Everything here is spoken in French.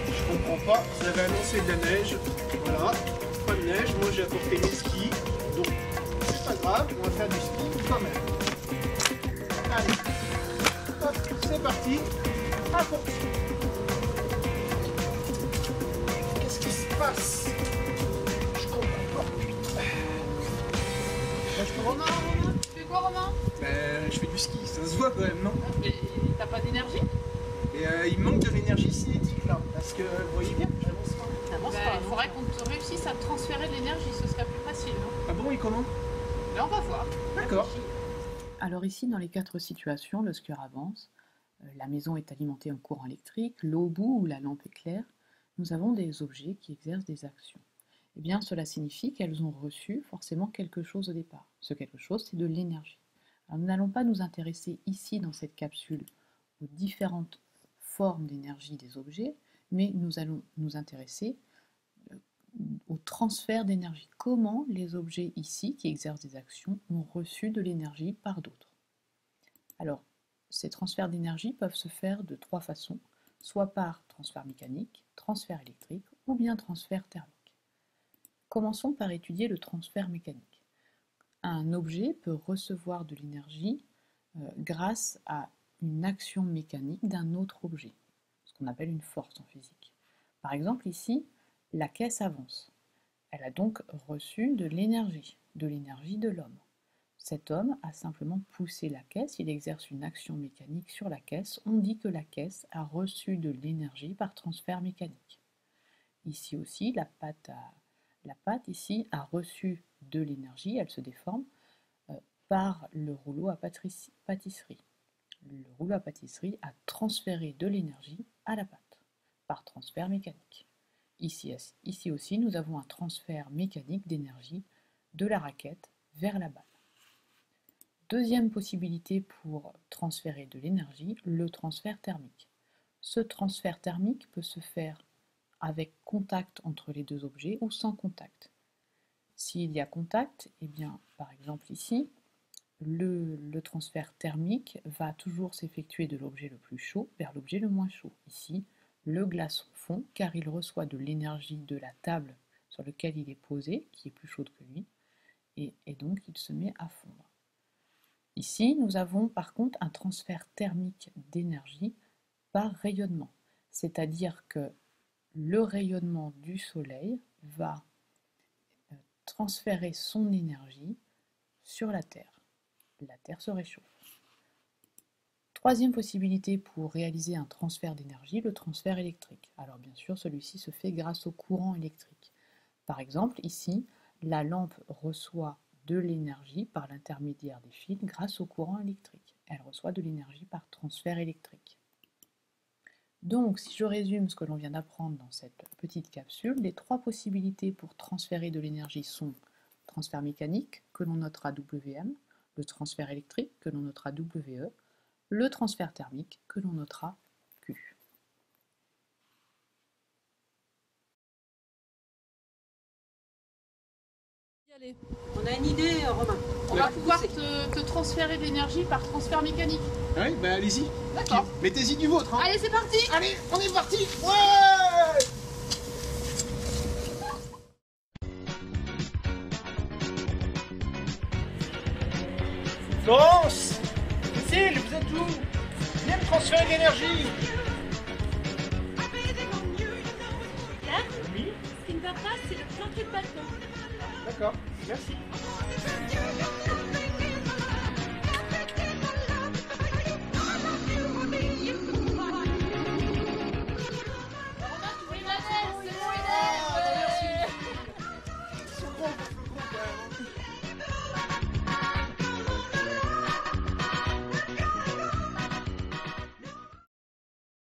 Je comprends pas, vous avez annoncé de la neige, voilà, pas de neige, moi j'ai apporté mes skis, donc c'est pas grave, on va faire du ski quand même. Allez, hop, c'est parti, à course. Qu'est-ce qui se passe? Je comprends pas. Je peux Romain, tu fais quoi, Romain? je fais du ski, ça se voit quand même, non? Mais t'as pas d'énergie? Et il manque de l'énergie cinétique là, parce que vous voyez bien, j'avance pas. T'avances pas. Il faudrait qu'on te réussisse à transférer de l'énergie, ce serait plus facile, non? Ah bon, et comment? Mais on va voir. D'accord. Alors ici, dans les 4 situations, le skieur avance, la maison est alimentée en courant électrique, l'eau bout ou la lampe est claire, nous avons des objets qui exercent des actions. Eh bien, cela signifie qu'elles ont reçu forcément quelque chose au départ. Ce quelque chose, c'est de l'énergie. Alors, nous n'allons pas nous intéresser ici, dans cette capsule, aux différentes formes d'énergie des objets, mais nous allons nous intéresser au transfert d'énergie. Comment les objets ici, qui exercent des actions, ont reçu de l'énergie par d'autres. Alors, ces transferts d'énergie peuvent se faire de 3 façons, soit par transfert mécanique, transfert électrique ou bien transfert thermique. Commençons par étudier le transfert mécanique. Un objet peut recevoir de l'énergie grâce à une action mécanique d'un autre objet, ce qu'on appelle une force en physique. Par exemple ici, la caisse avance. Elle a donc reçu de l'énergie de l'homme. Cet homme a simplement poussé la caisse, il exerce une action mécanique sur la caisse, on dit que la caisse a reçu de l'énergie par transfert mécanique. Ici aussi, la pâte ici a reçu de l'énergie, elle se déforme, par le rouleau à pâtisserie. Le rouleau à pâtisserie a transféré de l'énergie à la pâte, par transfert mécanique. Ici aussi, nous avons un transfert mécanique d'énergie de la raquette vers la balle. Deuxième possibilité pour transférer de l'énergie, le transfert thermique. Ce transfert thermique peut se faire avec contact entre les deux objets ou sans contact. S'il y a contact, eh bien, par exemple ici, le transfert thermique va toujours s'effectuer de l'objet le plus chaud vers l'objet le moins chaud. Ici, le glaçon fond car il reçoit de l'énergie de la table sur laquelle il est posé, qui est plus chaude que lui, et donc il se met à fondre. Ici, nous avons par contre un transfert thermique d'énergie par rayonnement, c'est-à-dire que le rayonnement du soleil va transférer son énergie sur la Terre. La Terre se réchauffe. Troisième possibilité pour réaliser un transfert d'énergie, le transfert électrique. Alors bien sûr, celui-ci se fait grâce au courant électrique. Par exemple, ici, la lampe reçoit de l'énergie par l'intermédiaire des fils grâce au courant électrique. Elle reçoit de l'énergie par transfert électrique. Donc, si je résume ce que l'on vient d'apprendre dans cette petite capsule, les 3 possibilités pour transférer de l'énergie sont le transfert mécanique, que l'on notera WM, le transfert électrique, que l'on notera WE, le transfert thermique, que l'on notera Q. On a une idée, Romain. On va pouvoir te transférer de l'énergie par transfert mécanique. Ah oui, bah allez-y. D'accord. Mettez-y du vôtre. Hein. Allez, c'est parti. Allez, on est parti. Ouais. Florence, Cécile, vous êtes où? Venez me transférer de l'énergie. Là, Oui, ce qui ne va pas, c'est le plancher de balcon. d'accord, merci.